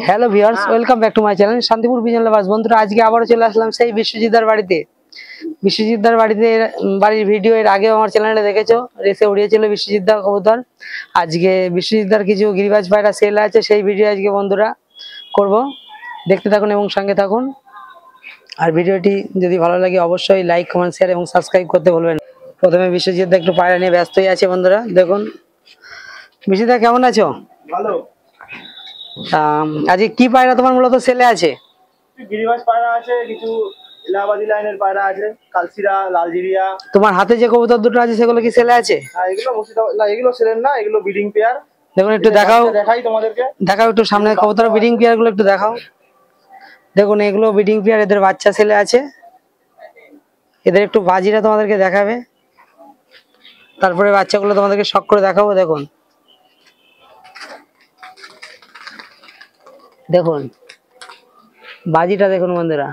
Hello viewers, welcome back to my channel Shantipur Bijan lovers. বন্ধুরা, আজকে আবারও চলে আসলাম সেই বিশ্বজিৎদার বাড়িতে। বিশ্বজিৎদার বাড়ির ভিডিও এর আগেও আমার চ্যানেলে দেখেছো, রেসে উড়িয়েছিল বিশ্বজিৎদার কবুতর। আজকে বিশ্বজিৎদার কিছু গিরিবাজ পায়রা সেল আছে, সেই ভিডিও আজকে বন্ধুরা করব। দেখতে থাকুন এবং সঙ্গে থাকুন। আর ভিডিওটি যদি ভালো লাগে অবশ্যই লাইক, কমেন্ট, শেয়ার এবং সাবস্ক্রাইব করতে ভুলবেন না। প্রথমে বিশ্বজিৎদা একটু পায়রা নিয়ে ব্যস্তই আছে বন্ধুরা। দেখুন বিশ্বজিৎদা, কেমন আছো? ভালো। আজকে কি পায়রা তোমার মূলত সেলে আছে? গিরিবাজ পায়রা আছে, কিছু এলাহাবাদী লাইনের পায়রা আছে, কালসিরা, লালজিরিয়া। তোমার হাতে যে কবুতর দুটো আছে সেগুলো কি সেলে আছে? হ্যাঁ, এগুলো মুর্শিদাবাদ না, এগুলো সেলের না, এগুলো ব্রিডিং পেয়ার। দেখুন একটু দেখাও, দেখাই তোমাদেরকে। দেখাও একটু সামনে কবুতর ব্রিডিং পেয়ার গুলো একটু দেখাও। দেখুন এগুলো ব্রিডিং পেয়ার, এদের বাচ্চা সেলে আছে। এদের একটু বাজিটা তোমাদেরকে দেখাবে, তারপরে বাচ্চাগুলো তোমাদেরকে শখ করে দেখাবো। দেখুন দেখুন বাজিটা দেখুন বন্ধুরা।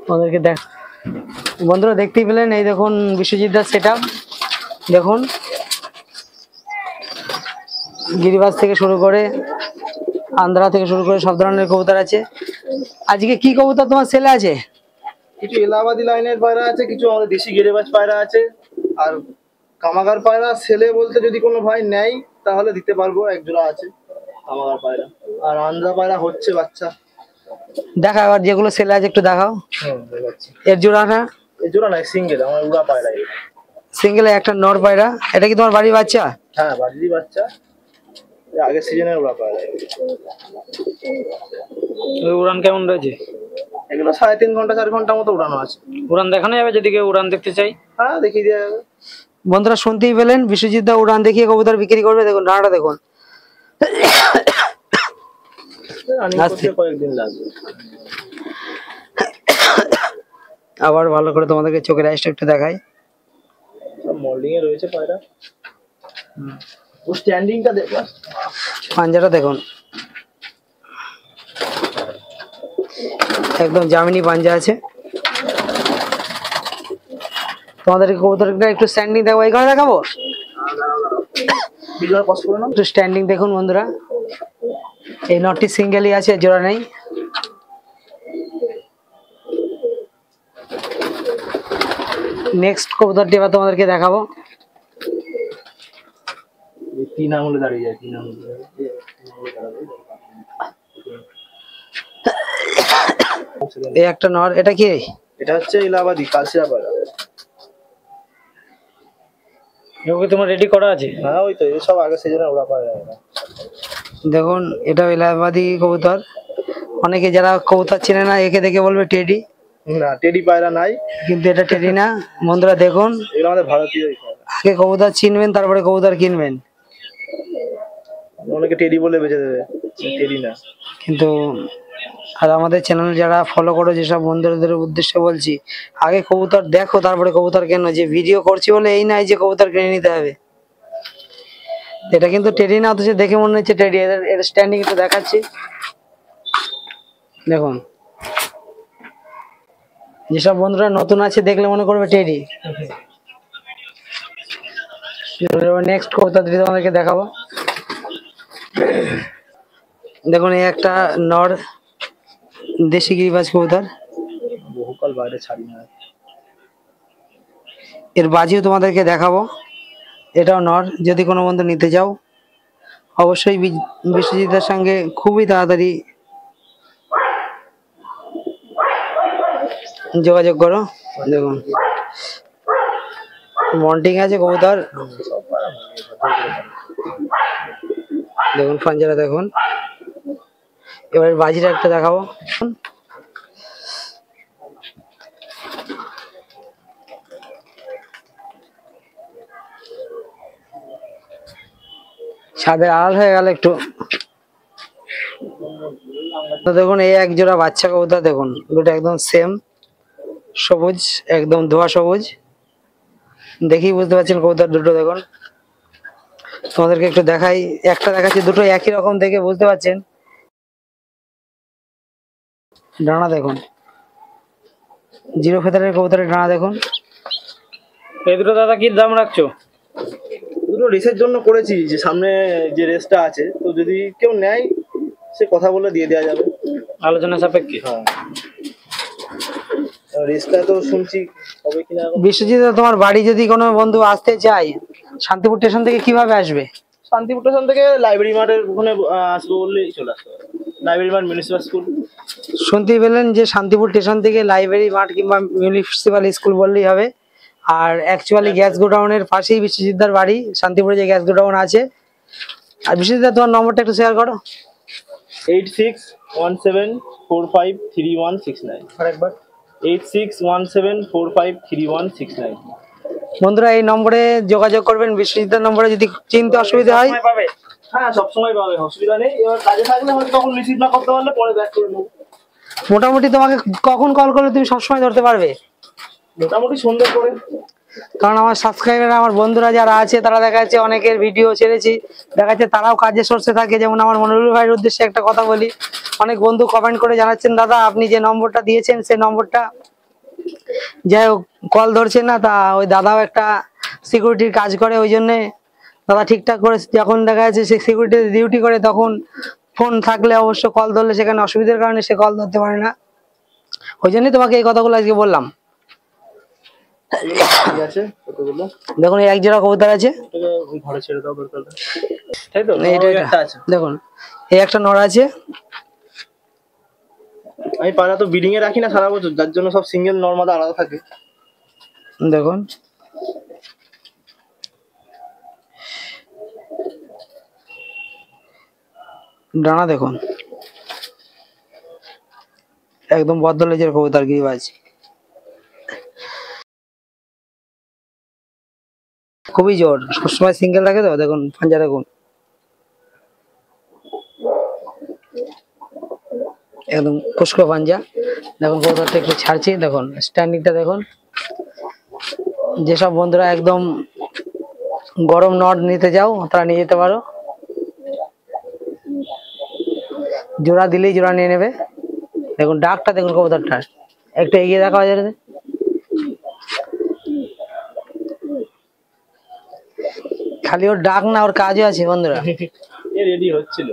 তোমাদেরকে দেখ বন্ধুরা, দেখতেই পেলেন। এই দেখুন বিশ্বজিৎদার সেটআপ। দেখুন গিরিবাজ থেকে শুরু করে আন্ধ্রা থেকে শুরু করে সব ধরনের কবুতর আছে। আজকে কি কবুতর তোমার সেলে আছে? কিছু এলাহাবাদী লাইনের পায়রা আছে, কিছু আমাদের দেশি গিরিবাজ পায়রা আছে। আর কামাগার পায়রা সেলে বলতে যদি কোনো ভাই নেয় তাহলে দিতে পারবো, এক জোড়া আছে কামাগার পায়রা। আর আন্ধ্রা পায়রা হচ্ছে বাচ্চা। দেখাও, আর যেগুলো সেলে আছে একটু দেখাও। দেখাচ্ছি। এর জোড়াটা? এই জোড়া নাই, সিঙ্গেল, আমার উড়া পায়রা। সিঙ্গেলে একটা নর পায়রা। এটা কি তোমার বাড়ির বাচ্চা? হ্যাঁ, বাড়িরই বাচ্চা, আগের সিজনের উড়া পায়রা। উড়ান কেমন রয়েছে? এগুলো 3.5 ঘন্টা 4 ঘন্টা মতো উড়ানো আছে। উড়ান দেখানো যাবে যদি কেউ উড়ান দেখতে চাই? হ্যাঁ, দেখিয়ে দেওয়া যাবে। বন্ধুরা শুনতেই পেলেন, বিশ্বজিৎ দা উড়ান দেখিয়ে কবুতর বিক্রি করবে। দেখুন ডানাটা দেখুন। কয়েকদিন লাগবে। আবার ভালো করে তোমাদেরকে চোখের আইসটা একটু দেখাই। সব মোল্ডিং এ রয়েছে পায়রা। ও স্ট্যান্ডিংটা দেখো, পাঞ্জাটা দেখুন, একদম জামিনি পাঞ্জা আছে। তোমাদেরকে কবুতরটা একটু স্ট্যান্ডিং দেখাবো। এইখানে দেখাবো, একটু স্ট্যান্ডিং দেখুন বন্ধুরা। এই নটটি সিঙ্গেলই আছে, জোড়া নেই। নেক্সট কবুতরটি এবার তোমাদেরকে দেখাবো। 3 আঙুলে দাঁড়িয়ে যায়, 3 আঙুলে। এই একটা নর, এটা কি? এটা হচ্ছে এলাহাবাদী কালসিরা পায়রা। এগুলো তোমার রেডি করা আছে? হ্যাঁ, ওই তো, এই সব আগে সিজনে ওড়া পায়রা। দেখুন এটা এলাহাবাদী কবুতর। অনেকে যারা কবুতর চেনে না একে দেখে বলবে টেডি। না, টেডি পায়রা নাই, কিন্তু এটা টেডি না বন্ধুরা। দেখুন এগুলো আমাদের ভারতীয়। আগে কবুতর চিনবেন, তারপরে কবুতর কিনবেন। অনেকে টেডি বলে বেঁচে দেবে, টেডি না। কিন্তু আর আমাদের চ্যানেল যারা ফলো করো, যেসব বন্ধুদের উদ্দেশ্যে বলছি, আগে কবুতর দেখো তারপরে কবুতর কেনো। যে ভিডিও করছি বলে এই নাই যে কবুতর কিনে নিতে হবে। এটা কিন্তু টেডি না, অথচ দেখে মনে হচ্ছে টেডি। এর স্ট্যান্ডিং একটু দেখাচ্ছি দেখুন। যেসব বন্ধুরা নতুন আছে দেখলে মনে করবে টেডি। নেক্সট কবুতর তোমাদেরকে দেখাবো। দেখুন এই একটা নর দেশি গিরিবাজ কবুতর। বহুকাল বাইরে ছাড়ি না। এর বাজিও তোমাদেরকে দেখাবো। এটাও নর। যদি কোনো বন্ধু নিতে চাও অবশ্যই বিশ্বজিতের সঙ্গে খুবই তাড়াতাড়ি যোগাযোগ করো। দেখুন মন্টিং আছে কবুতর। দেখুন পাঞ্জারা দেখুন। এবার বাজিটা একটা দেখাবো। ছাদের আড়াল হয়ে গেল একটু। দেখুন এই এক জোড়া বাচ্চা কবুতর। দেখুন দুটো একদম সেম, সবুজ, একদম ধোয়া সবুজ। দেখেই বুঝতে পারছেন কবুতর দুটো। দেখুন তোমাদেরকে একটু দেখাই, একটা দেখাচ্ছি, দুটো একই রকম দেখে বুঝতে পারছেন। ডানা দেখুন, জিরো ফেদারের কবুতরের ডানা দেখুন। এই দুটো দাদা কি দাম রাখছো? দুটো রেসের জন্য করেছি, যে সামনে যে রেসটা আছে, তো যদি কেউ নেয় সে কথা বলে দিয়ে দেওয়া যাবে, আলোচনা সাপেক্ষে। হ্যাঁ রেসটা তো শুনছি হবে কিনা এখন। বিশ্বজিৎ দা, তোমার বাড়ি যদি কোনো বন্ধু আসতে চায় শান্তিপুর স্টেশন থেকে কিভাবে আসবে? শান্তিপুর স্টেশন থেকে লাইব্রেরি মাঠের ওখানে আসবো বললেই চলে আসতে হবে। লাইব্রেরি মাঠ, মিউনিসিপাল স্কুল। শুনতেই পেলেন যে শান্তিপুর স্টেশন থেকে লাইব্রেরি মাঠ কিংবা মিউনিসিপাল স্কুল বললেই হবে। আর অ্যাকচুয়ালি গ্যাস গোডাউনের পাশেই বিশ্বজিৎদার বাড়ি, শান্তিপুরে যে গ্যাস গোডাউন আছে। আর বিশ্বজিৎদা, তোমার নম্বরটা একটু শেয়ার করো। 8617453169। আরেকবার 8617453169। বন্ধুরা, এই নম্বরে যোগাযোগ করবেন। বিশ্বজিৎদার নম্বরে যদি চিনতে অসুবিধা হয়, পাবে। হ্যাঁ সবসময় পাবে, অসুবিধা নেই। এবার কাজে থাকলে হয়তো তখন রিসিভ না করতে পারলে পরে ব্যাক করে নেবো। মোটামুটি তোমাকে কখন কল করলে তুমি সবসময় ধরতে পারবে? মোটামুটি সন্ধ্যে করে। কারণ আমার সাবস্ক্রাইবার, আমার বন্ধুরা যারা আছে, তারা দেখা যাচ্ছে অনেকের ভিডিও ছেড়েছি, দেখা যাচ্ছে তারাও কাজের সোর্সে থাকে। যেমন আমার মনিরুল ভাইয়ের উদ্দেশ্যে একটা কথা বলি, অনেক বন্ধু কমেন্ট করে জানাচ্ছেন, দাদা আপনি যে নম্বরটা দিয়েছেন সেই নম্বরটা যাই হোক কল ধরছে না। তা ওই দাদাও একটা সিকিউরিটির কাজ করে, ওই জন্যে দাদা ঠিকঠাক করে যখন দেখা যাচ্ছে সে সিকিউরিটি ডিউটি করে, তখন ফোন থাকলে অবশ্য কল ধরলে সেখানে অসুবিধার কারণে সে কল ধরতে পারে না। ওই জন্যই তোমাকে এই কথাগুলো আজকে বললাম। ঠিক আছে, কতগুলো দেখুন, এই এক জোড়া কবুতর আছে, ওই ঘরে ছেড়ে দাও দরকার। তাই তো, একটা আছে দেখুন এই একটা নড় আছে। আমি পায়রা তো ব্রিডিং এ রাখি না সারা বছর, যার জন্য সব সিঙ্গেল নর্মাদা আলাদা থাকে। দেখুন ডানা দেখুন, একদম বদ্ধ লেজের কবুতর, গিরিবাজ। খুবই জোর, সবসময় সিঙ্গেল থাকে তো। দেখুন পাঞ্জা দেখুন, একদম খুশকো পাঞ্জা। দেখুন কবুতরটা একটু ছাড়ছি, দেখুন স্ট্যান্ডিংটা দেখুন। যেসব বন্ধুরা একদম গরম নট নিতে যাও, তারা নিয়ে যেতে পারো। জোড়া দিলেই জোড়া নিয়ে নেবে। দেখুন ডাকটা দেখুন কবুতরটা, একটু এগিয়ে দেখা যায়। খালি ওর ডাক না, ওর কাজও আছে বন্ধুরা। এ রেডি হচ্ছিল,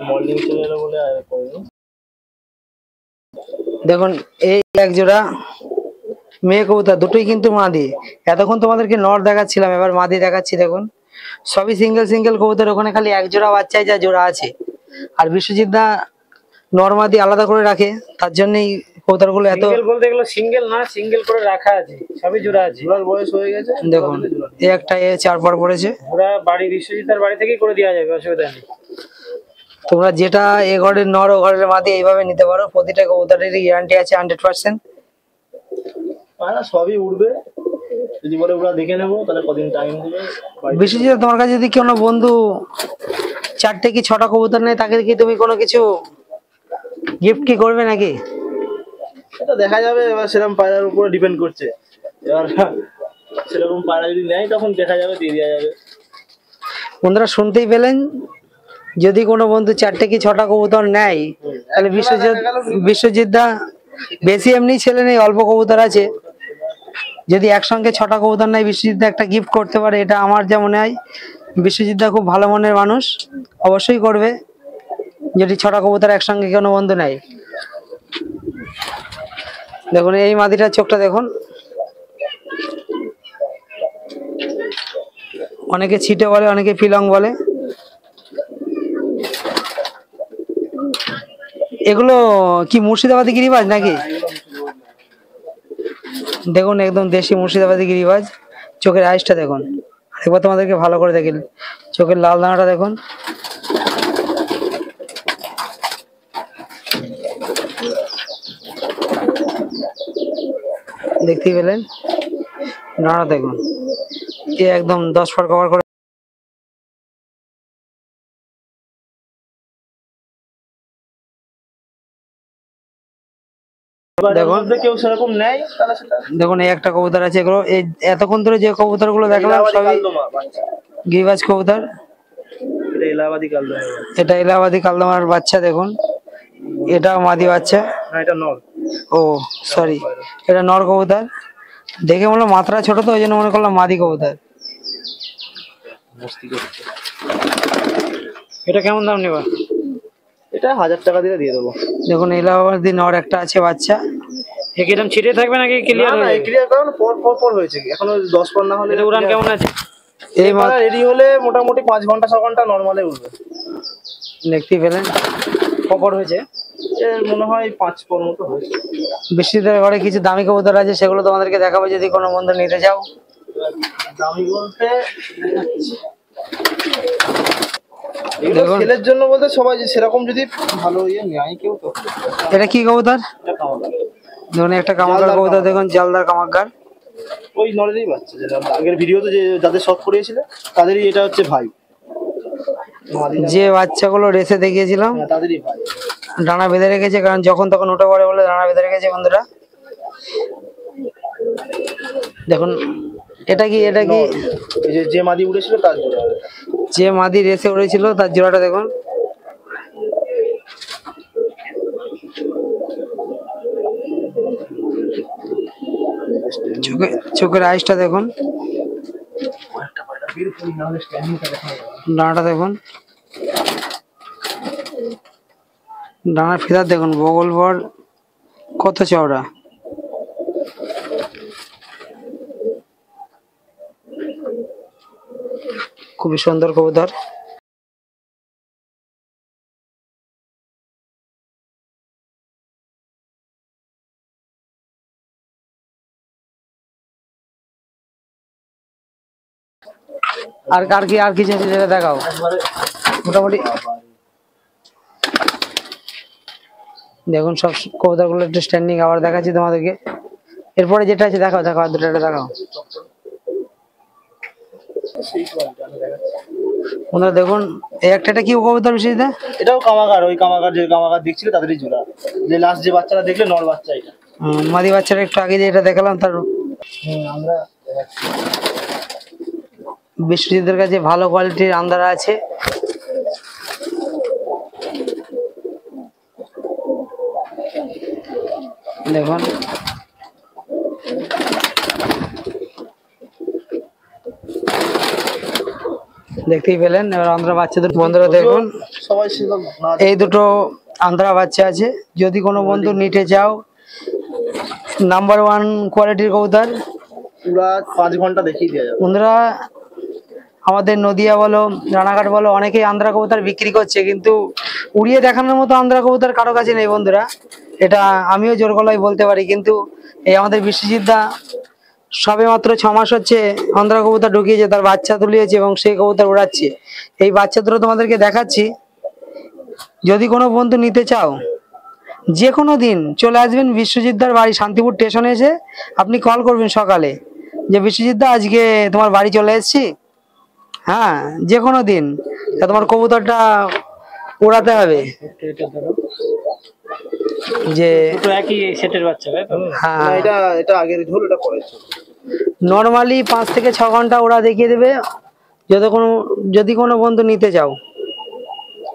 মর্নিং চলে এলো বলে আর করিনি। দেখুন এই এক জোড়া মেয়ে কবুতর, দুটোই কিন্তু মাদি। এতক্ষণ তোমাদেরকে নর দেখাচ্ছিলাম, এবার মাদি দেখাচ্ছি। দেখুন সবই সিঙ্গেল সিঙ্গেল কবুতর, ওখানে খালি এক জোড়া বাচ্চায় যা জোড়া আছে। আর বিশ্বজিৎ দা নর মাদি আলাদা করে রাখে, তার জন্যই কবুতরগুলো এত। সিঙ্গেল বলতে এগুলো সিঙ্গেল না, সিঙ্গেল করে রাখা আছে, সবই জোড়া আছে। জোড়ার বয়স হয়ে গেছে। দেখুন এই একটা এ 4 পর পড়েছে। ওরা বাড়ি বিশ্বজিৎদার বাড়ি থেকেই করে দেওয়া যাবে, অসুবিধা নেই। তোমরা যেটা এ ঘরের নর ও ঘরের মাদি এইভাবে নিতে পারো। প্রতিটা কবুতরেরই গ্যারান্টি আছে 100%। পায়রা সবই উঠবে, যদি বলে ওরা দেখে নেবো তাহলে কদিন টাইম দেবে। বিশ্বজিৎ, তোমার কাছে যদি কোনো বন্ধু 4টে কি 6টা কবুতর নেয়, তাকে কি তুমি কোনো কিছু গিফট কি করবে নাকি? এটা দেখা যাবে, এবার সেরকম পায়রার উপরে ডিপেন্ড করছে। এবার সেরকম পায়রা যদি নেয় তখন দেখা যাবে, দিয়ে দেওয়া যাবে। বন্ধুরা শুনতেই পেলেন, যদি কোনো বন্ধু 4টে কি 6টা কবুতর নেয়, তাহলে বিশ্বজিৎ দা বেশি এমনি ছেলে নেই, অল্প কবুতর আছে। যদি একসঙ্গে 6টা কবুতর নেয়, বিশ্বজিৎ দা একটা গিফট করতে পারে, এটা আমার যা মনে হয়। বিশ্বজিৎ দা খুব ভালো মনের মানুষ, অবশ্যই করবে যদি 6টা কবুতর একসঙ্গে কোনো বন্ধু নেয়। দেখুন এই মাদিটার চোখটা দেখুন, অনেকে ছিটে বলে, অনেকে পিলং বলে। এগুলো কি মুর্শিদাবাদী গিরিবাজ নাকি? দেখুন একদম দেশি মুর্শিদাবাদী গিরিবাজ। চোখের আইসটা দেখুন, একবার তোমাদেরকে ভালো করে দেখেন, চোখের লাল দানাটা দেখুন। দেখতেই পেলেন ডানা দেখুন, এ একদম 10 ফুট কভার করে। কেউ সেরকম নেয় তাহলে সেটা। দেখুন এই একটা কবুতর আছে, এগুলো এই এতক্ষণ ধরে যে কবুতর গুলো দেখলাম সবই গিরিবাজ কবুতর। এটা এলাহাবাদী কালদমা। এটা এলাহাবাদী কালদমার বাচ্চা। দেখুন এটা মাদি বাচ্চা, না এটা নর। ও সরি, এটা নর কবুতর। দেখে মনে হলো মাত্রা ছোট, তো ওই জন্য মনে করলাম মাদি কবুতর। মস্তি করছে। এটা কেমন দাম নেবা? এটা 1000 টাকা দিয়ে দিয়ে দেবো। দেখুন এলাহাবাদি নর একটা আছে বাচ্চা। একদম ছিটে থাকবে নাকি না ক্লিয়ার না, হয়ে এই যাবে? ক্লিয়ার কারণ পর হয়েছে, এখনো 10 পর না হলে। এটা উড়ান কেমন আছে? এই রেডি হলে মোটামুটি 5 ঘন্টা 6 ঘন্টা নরমালে উঠবে। দেখতেই পেলেন কপর হয়েছে? এর মনে হয় 5 পর মতো হয়েছে। বৃষ্টিদের ঘরে কিছু দামি কবুতর আছে, সেগুলো তোমাদেরকে দেখাবো যদি কোনো বন্ধু নিতে চাও। দামি বলতে দেখুন। ছেলের জন্য বলতে সবাই সেরকম যদি ভালো ইয়ে নেয় কেউ তো। এটা কি কবুতর? এটা কামাগার। দেখুন একটা কামাকার জালদার কবুতর, কামাগার। দেখুন জালদার কামাকার। ওই নলেরই বাচ্চা, যেটা আগের ভিডিওতে যে যাদের শখ করিয়েছিল তাদেরই এটা হচ্ছে ভাই। যে বাচ্চাগুলো রেসে দেখিয়েছিলাম হ্যাঁ, তাদেরই ভাই। ডানা বেঁধে রেখেছে, কারণ যখন তখন উঠে পড়ে বলে ডানা বেঁধে রেখেছে বন্ধুরা। দেখুন এটা কি এই যে মাদি উড়েছিল তার জন্য। যে মাদি রেসে উড়েছিল তার জোড়াটা দেখুন। চোখের আইসটা দেখুন, ডানাটা দেখুন, ডানার ফিতার দেখুন, বগল বর কত চওড়া। খুবই সুন্দর কবুতর। আর কিছু আছে যেটা দেখাও মোটামুটি। দেখুন সব কবুতরগুলো একটু স্ট্যান্ডিং আবার দেখাচ্ছি তোমাদেরকে। এরপরে যেটা আছে দেখাও আর দুটো দেখাও। বন্ধুরা দেখুন এই একটা কি কবুতর বেশি? এটাও কামাগার, ওই কামাগার যে কামাগার দেখছিল তাদেরই জোড়া। যে লাস্ট যে বাচ্চাটা দেখলে নর বাচ্চা এটা। মাদি বাচ্চাটা একটু আগে যেটা দেখালাম তার। আমরা বিশ্বজিতের কাছে ভালো কোয়ালিটির আন্দারা আছে। দেখুন দেখতেই পেলেন। এবার আন্দ্রা বাচ্চাদের বন্ধুরা দেখুন, সবাই ছিল না। এই দুটো আন্দ্রা বাচ্চা আছে। যদি কোনো বন্ধু নিতে চাও, নাম্বার 1 কোয়ালিটির কবুতর। পুরা 5 ঘন্টা দেখিয়ে দেওয়া যাবে বন্ধুরা। আমাদের নদিয়া বলো রানাঘাট বলো অনেকেই আন্দ্রা কবুতর বিক্রি করছে, কিন্তু উড়িয়ে দেখানোর মতো আন্দ্রা কবুতর কারো কাছে নেই বন্ধুরা। এটা আমিও জোর গলায় বলতে পারি, কিন্তু এই আমাদের বিশ্বজিৎ দা সবে মাত্র 6 মাস হচ্ছে আন্দ্রা কবুতর ঢুকিয়েছে, তার বাচ্চা তুলিয়েছে এবং সেই কবুতর উড়াচ্ছে। এই বাচ্চা দুটো তোমাদেরকে দেখাচ্ছি। যদি কোনো বন্ধু নিতে চাও, যে কোনো দিন চলে আসবেন বিশ্বজিৎ দার বাড়ি শান্তিপুর স্টেশনে এসে আপনি কল করবেন সকালে যে বিশ্বজিৎ দা আজকে তোমার বাড়ি চলে এসেছি। হ্যাঁ, যে কোনো দিন তোমার কবুতরটা উড়াতে হবে। যে দুটো একই সেটের বাচ্চা তাই তো? হ্যাঁ, এটা এটা আগের ঝোল, এটা পরেছে। নর্মালি 5 থেকে 6 ঘন্টা ওরা দেখিয়ে দেবে যদি কোনো বন্ধু নিতে চাও।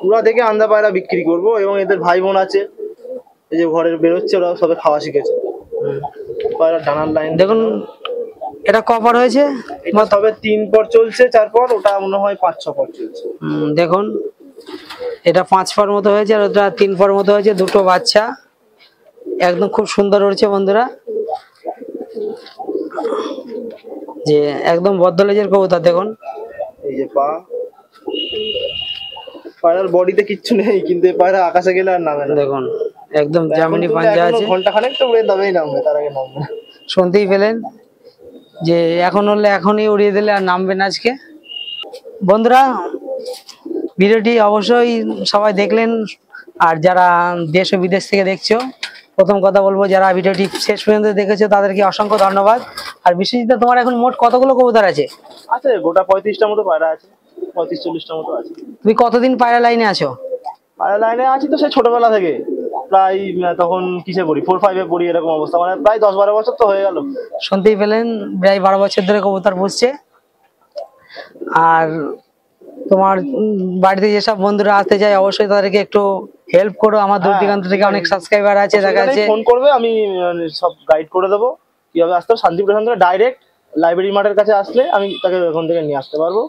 পুরা দেখে আন্দা পায়রা বিক্রি করব, এবং এদের ভাই বোন আছে এই যে ঘরের বেরোচ্ছে, ওরা সবে খাওয়া শিখেছে। পায়রা ডানার লাইন দেখুন এটা কভার হয়েছে, এটা সবে 3 পর চলছে, 4 পর, ওটা মনে হয় 5-6 পর চলছে। দেখুন এটা 5 পর মতো হয়েছে আর ওটা 3 পর মতো হয়েছে। দুটো বাচ্চা একদম খুব সুন্দর উড়ছে বন্ধুরা। যে একদম বদ্ধলেজের কবুতর দেখুন। এই যে পায়রার বডিতে কিচ্ছু নেই, কিন্তু এই পায়রা আকাশে গেলে আর নামে না। দেখুন একদম জামিনি পাঞ্জা আছে। ঘন্টা খানেক তো উড়ে তবেই নামবে, তার আগে নামবে না। শুনতেই পেলেন যে এখন হলে এখনই উড়িয়ে দিলে আর নামবে না আজকে। বন্ধুরা ভিডিওটি অবশ্যই সবাই দেখলেন, আর যারা দেশ ও বিদেশ থেকে দেখছো, প্রথম কথা বলবো যারা ভিডিওটি শেষ পর্যন্ত দেখেছো তাদেরকে অসংখ্য ধন্যবাদ। আর বিশ্বজিৎ তোমার এখন মোট কতগুলো কবুতর আছে? আছে গোটা 35টা মতো পায়রা আছে, 35-40টা মতো আছে। তুমি কতদিন পায়রা লাইনে আছো? পায়রা লাইনে আছি তো সেই ছোটবেলা থেকে, প্রায় তখন কিসে পড়ি, 4-5-এ পড়ি, এরকম অবস্থা, মানে প্রায় 10-12 বছর তো হয়ে গেল। শুনতেই পেলেন প্রায় 12 বছর ধরে কবুতর পুষছে। আর তোমার বাড়িতে যেসব বন্ধুরা আসতে চায় অবশ্যই তাদেরকে একটু হেল্প করো, আমার দূর দিগন্ত থেকে অনেক সাবস্ক্রাইবার আছে, দেখা যাচ্ছে ফোন করবে, আমি সব গাইড করে দেবো কিভাবে আসতে হবে। শান্তিপুর স্টেশন থেকে ডাইরেক্ট লাইব্রেরি মাঠের কাছে আসলে আমি তাকে ওখান থেকে নিয়ে আসতে পারবো।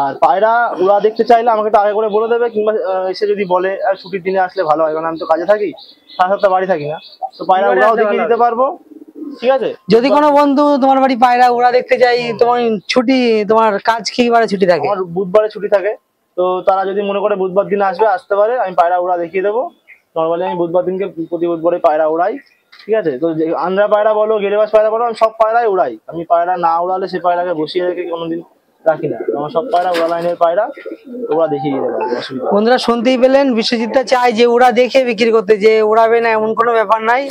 আর পায়রা উড়া দেখতে চাইলে আমাকে একটু আগে করে বলে দেবে, কিংবা এসে যদি বলে আর ছুটির দিনে আসলে ভালো হয়, কারণ আমি তো কাজে থাকি, সারা সপ্তাহ বাড়ি থাকি না, তো পায়রা উড়াও দেখিয়ে দিতে পারবো। ঠিক আছে, যদি কোনো বন্ধু তোমার বাড়ি পায়রা উড়া দেখতে যাই, তোমার ছুটি, তোমার কাজ কি বারে ছুটি থাকে? আমার বুধবারে ছুটি থাকে, তো তারা যদি মনে করে বুধবার দিন আসতে পারে, আমি পায়রা উড়া দেখিয়ে দেবো। নর্মালি আমি বুধবার দিনকে প্রতি বুধবারে পায়রা উড়াই। ঠিক আছে, তো আন্ধ্রা পায়রা বলো, গেরেবাস পায়রা বলো, আমি সব পায়রাই উড়াই। আমি পায়রা না উড়ালে সে পায়রাকে বসিয়ে রেখে কোনোদিন রাখি না। আমার সব পায়রা উড়া লাইনের পায়রা, ওরা দেখিয়ে দিতে পারবো, অসুবিধা নেই। বন্ধুরা শুনতেই পেলেন, বিশ্বজিৎদা চাই যে উড়া দেখে বিক্রি করতে, যে উড়াবে না এমন কোনো ব্যাপার নাই,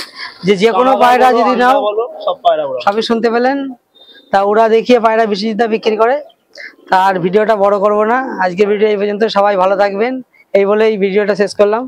যে কোনো পায়রা যদি নাও বলো, সব পায়রা উড়া। সবই শুনতে পেলেন। তা উড়া দেখিয়ে পায়রা বিশ্বজিৎদা বিক্রি করে। তার ভিডিওটা বড় করব না, আজকের ভিডিও এই পর্যন্ত। সবাই ভালো থাকবেন, এই বলে এই ভিডিওটা শেষ করলাম।